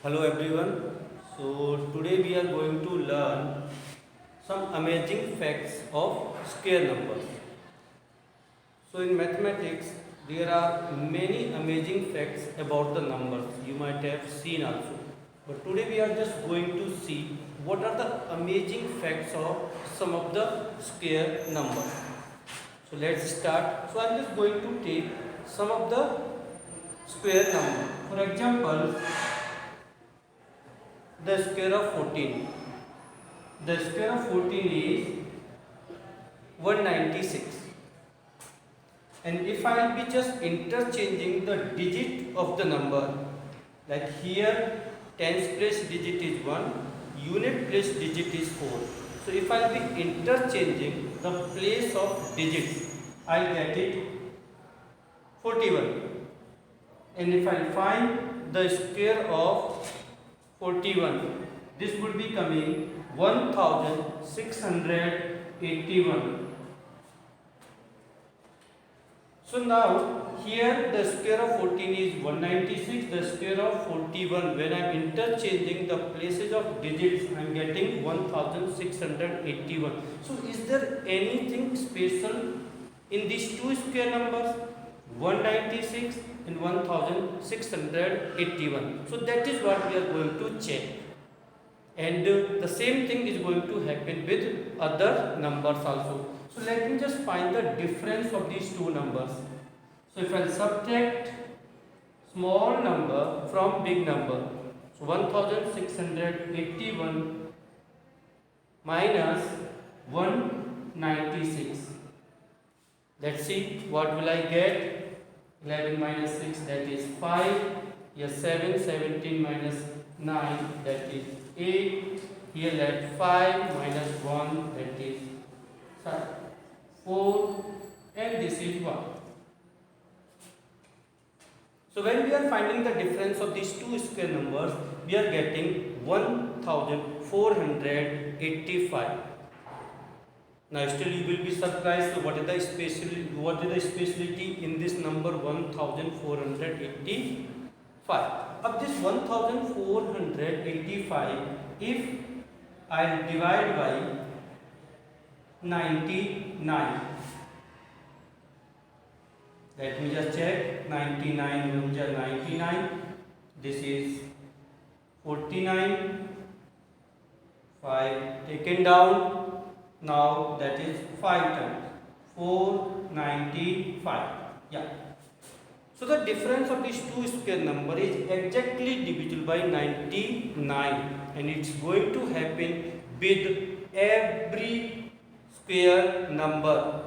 Hello everyone. So today we are going to learn some amazing facts of square numbers. So in mathematics there are many amazing facts about the numbers you might have seen also. But today we are just going to see what are the amazing facts of some of the square numbers. So let's start. So I am just going to take some of the square numbers. For example, the square of 14. The square of 14 is 196. And if I will be just interchanging the digit of the number, like here tens place digit is 1, unit place digit is 4. So if I will be interchanging the place of digits, I get it 41. And if I find the square of 41, this would be coming 1681. So now here the square of 14 is 196, the square of 41, when I am interchanging the places of digits I am getting 1681. So is there anything special in these two square numbers, 196 and 1681? So that is what we are going to check. And the same thing is going to happen with other numbers also. So let me just find the difference of these two numbers. So if I subtract small number from big number, so 1681 minus 196. Let's see what will I get. 11 minus 6, that is 5. Here 7, 17 minus 9, that is 8. Here let 5 minus 1, that is 4, and this is 1. So when we are finding the difference of these two square numbers, we are getting 1485. Now still you will be surprised, what is the specialty in this number 1485? Of this 1485, if I divide by 99, let me just check. 99 99, this is 49, 5 taken down. Now that is 5 times 495. Yeah. So the difference of these two square number is exactly divisible by 99, and it's going to happen with every square number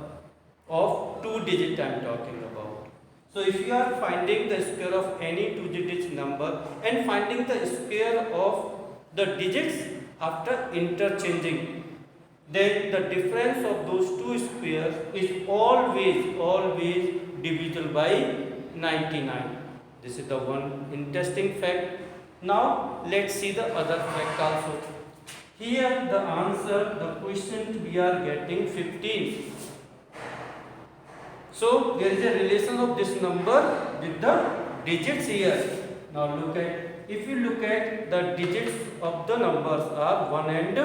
of 2 digit I am talking about. So if you are finding the square of any 2 digits number and finding the square of the digits after interchanging, then the difference of those two squares is always divisible by 99. This is the one interesting fact. Now let's see the other fact also. Here the answer, the question we are getting 15. So there is a relation of this number with the digits here. Now look at, if you look at the digits of the numbers are 1 and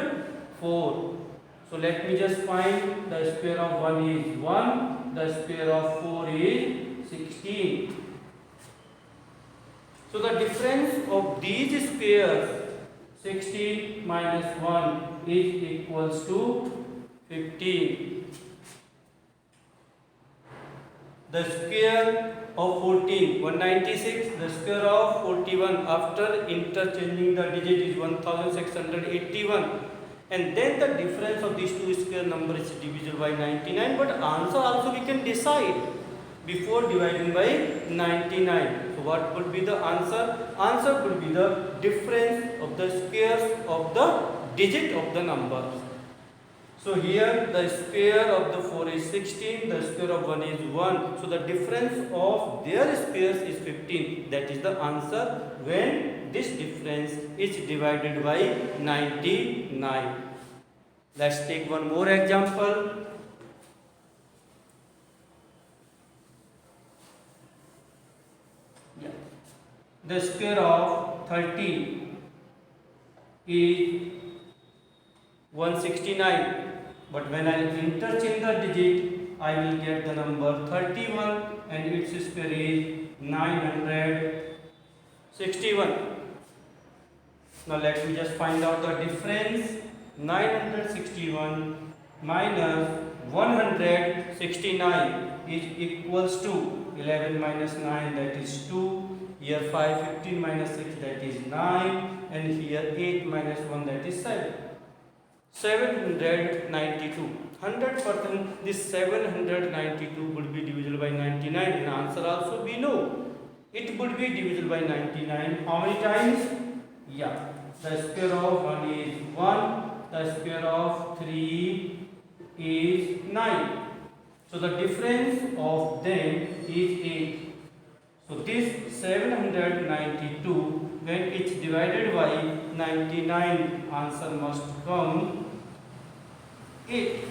4. So let me just find the square of 1 is 1, the square of 4 is 16. So the difference of these squares, 16 minus 1 is equals to 15. The square of 14, 196, the square of 41 after interchanging the digit is 1681. And then the difference of these two square numbers is divisible by 99, but answer also we can decide before dividing by 99. So what would be the answer? Answer would be the difference of the squares of the digit of the numbers. So here the square of the 4 is 16, the square of 1 is 1. So the difference of their squares is 15. That is the answer when this difference is divided by 99. Let's take one more example. the square of 30 is 169, but when I interchange the digit, I will get the number 31 and its square is 961. Now let me just find out the difference. 961 minus 169 is equals to 11 minus 9, that is 2. Here 5, 15 minus 6, that is 9. And here 8 minus 1, that is 7. 792. 100% this 792 would be divisible by 99. And answer also we know. It would be divisible by 99. How many times? Yeah. The square of 1 is 1. The square of 3 is 9. So the difference of them is 8. So this 792, when it's divided by 99, answer must come 8.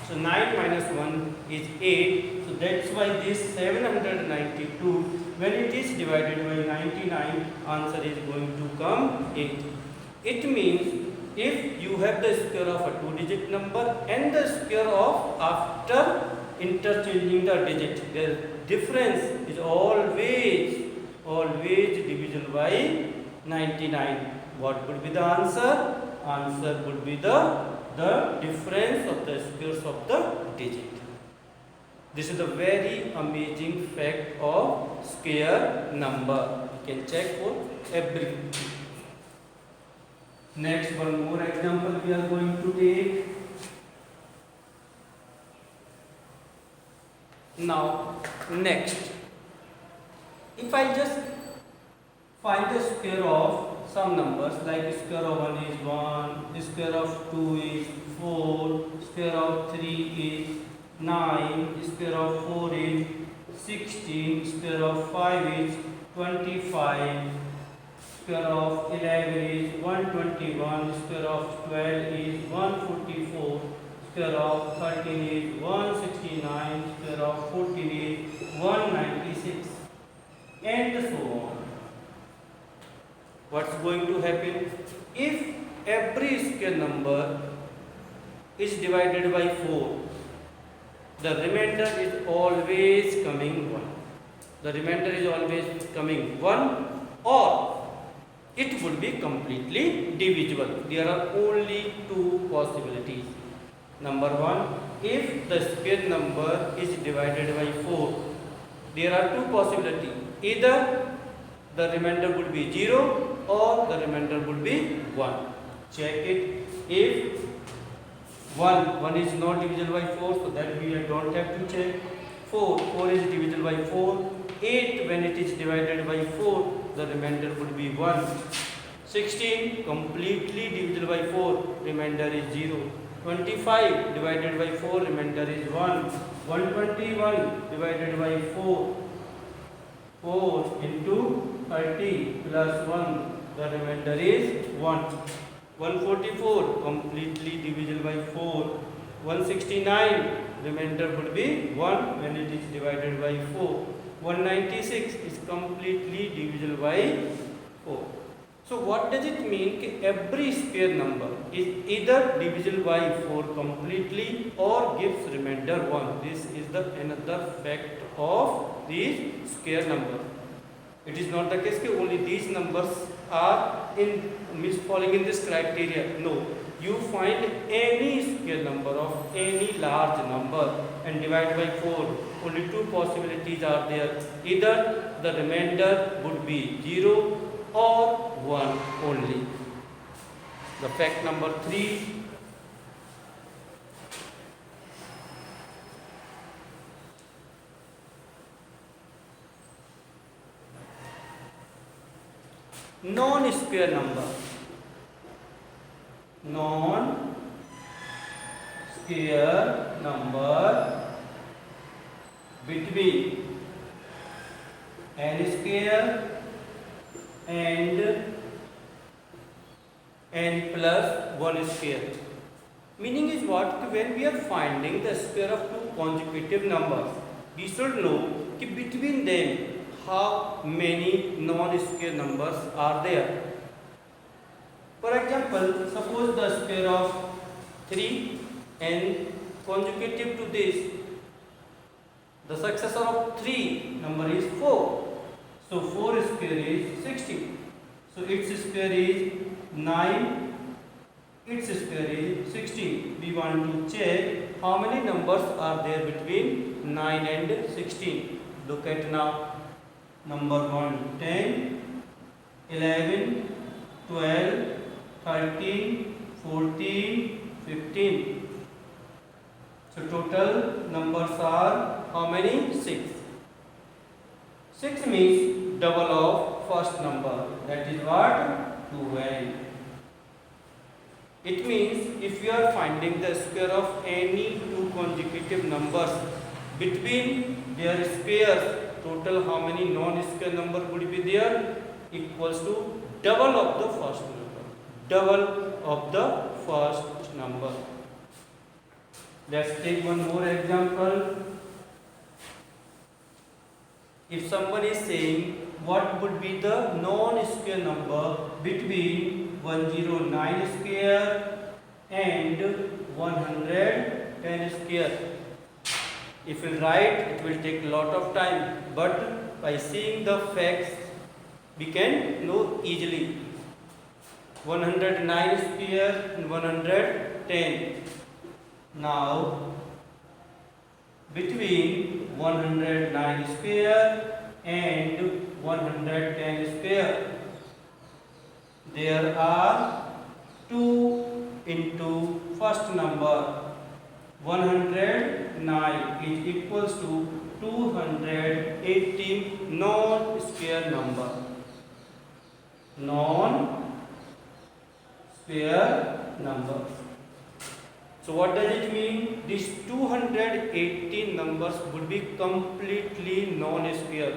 So 9 minus 1 is 8. So that's why this 792, when it is divided by 99, answer is going to come 8. It means if you have the square of a 2-digit number and the square of after interchanging the digit, the difference is always divisible by 99. What would be the answer? Answer would be the difference of the squares of the digit. This is the very amazing fact of square number. You can check for every. Next, one more example we are going to take. Now, next, if I just find the square of some numbers, like square of 1 is 1, square of 2 is 4, square of 3 is 9, square of 4 is 16, square of 5 is 25, square of 11 is 121, square of 12 is 144, square of 13 is 169, square of 14 is 196, and so on. What's going to happen? If every square number is divided by 4, the remainder is always coming 1. The remainder is always coming 1, or it would be completely divisible. There are only two possibilities. Number 1, if the square number is divided by 4, there are two possibilities. Either the remainder would be 0 or the remainder would be 1. Check it. If 1 is not divisible by 4, so that we don't have to check. 4 is divisible by 4. 8, when it is divided by 4, the remainder would be 1. 16 completely divisible by 4, remainder is 0. 25 divided by 4, remainder is 1. 121 divided by 4 into 30 plus 1, the remainder is 1. 144 completely divisible by 4. 169 remainder would be 1 when it is divided by 4. 196 is completely divisible by 4. So what does it mean? Every square number is either divisible by 4 completely or gives remainder 1. This is the another fact of these square number. It is not the case that only these numbers are falling in this criteria. No, you find any square number of any large number and divide by 4. Only two possibilities are there. Either the remainder would be 0 or 1 only. The fact number 3. Non-square number. Non-square number between n square and n plus 1 square. Meaning is what? When we are finding the square of two consecutive numbers, we should know between them how many non-square numbers are there. For example, suppose the square of 3 and consecutive to this, the successor of 3 number is 4. So 4 square is 16. So its square is 9. Its square is 16. We want to check how many numbers are there between 9 and 16. Look at now. Number 1, 10, 11, 12, 13, 14, 15. So total numbers are how many? 6. 6 means double of first number. That is what? 12. It means if you are finding the square of any two consecutive numbers between their squares, total how many non-square number would be there? Equals to double of the first number. Double of the first number. Let's take one more example. If someone is saying what would be the non-square number between 109 square and 110 square. If we write, it will take a lot of time, but by seeing the facts, we can know easily. 109 square and 110. Now, between 109 square and 110 square, there are 2 into first number. 109 is equals to 218 non-square number. Non-square number. So what does it mean? These 218 numbers would be completely non-square.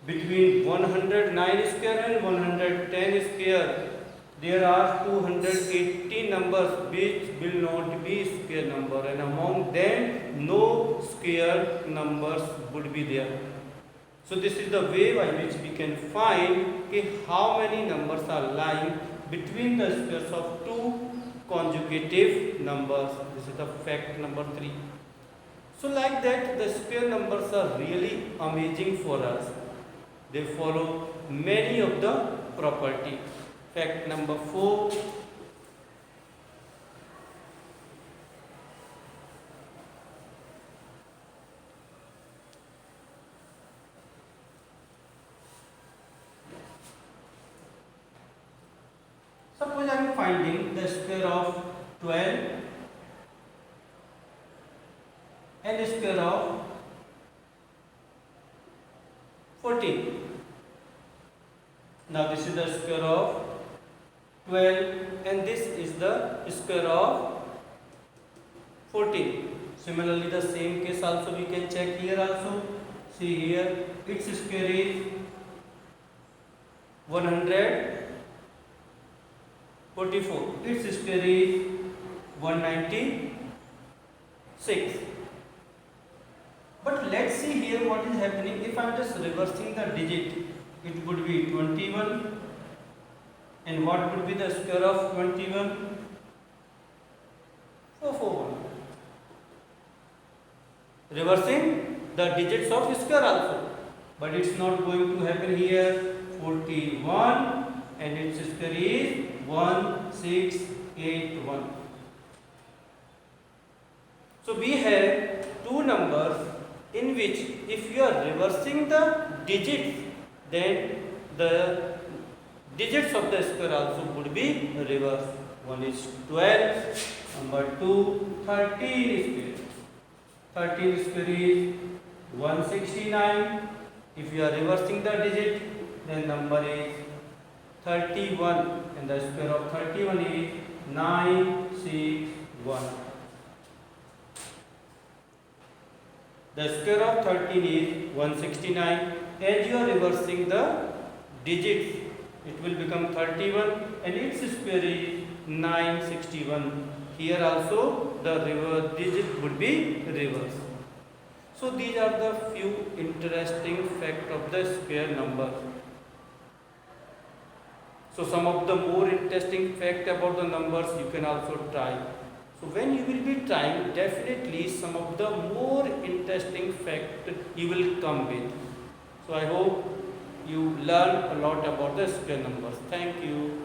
Between 109 square and 110 square, there are 280 numbers which will not be square number, and among them no square numbers would be there. So this is the way by which we can find how many numbers are lying between the squares of two consecutive numbers. This is the fact number 3. So like that, the square numbers are really amazing for us. They follow many of the property. Fact number 4. Suppose I am finding the square of 12 and the square of 14. Now this is the square of 12 and this is the square of 14. Similarly, the same case also we can check here also. See here, its square is 144. Its square is 196. But let's see here what is happening. If I am just reversing the digit, it would be 21. And what would be the square of 21? 441. Reversing the digits of square also. But it's not going to happen here. 41 and its square is 1681. So we have two numbers in which if you are reversing the digits, then the digits of the square also would be reversed. One is 12, number 2, 13 square. 13 square is 169. If you are reversing the digit, then number is 31 and the square of 31 is 961. The square of 13 is 169. As you are reversing the digits, it will become 31 and its square is 961. Here also the digit would be reversed. So these are the few interesting facts of the square number. So some of the more interesting fact about the numbers you can also try. So when you will be trying, definitely some of the more interesting fact you will come with. So I hope you learn a lot about the square numbers. Thank you.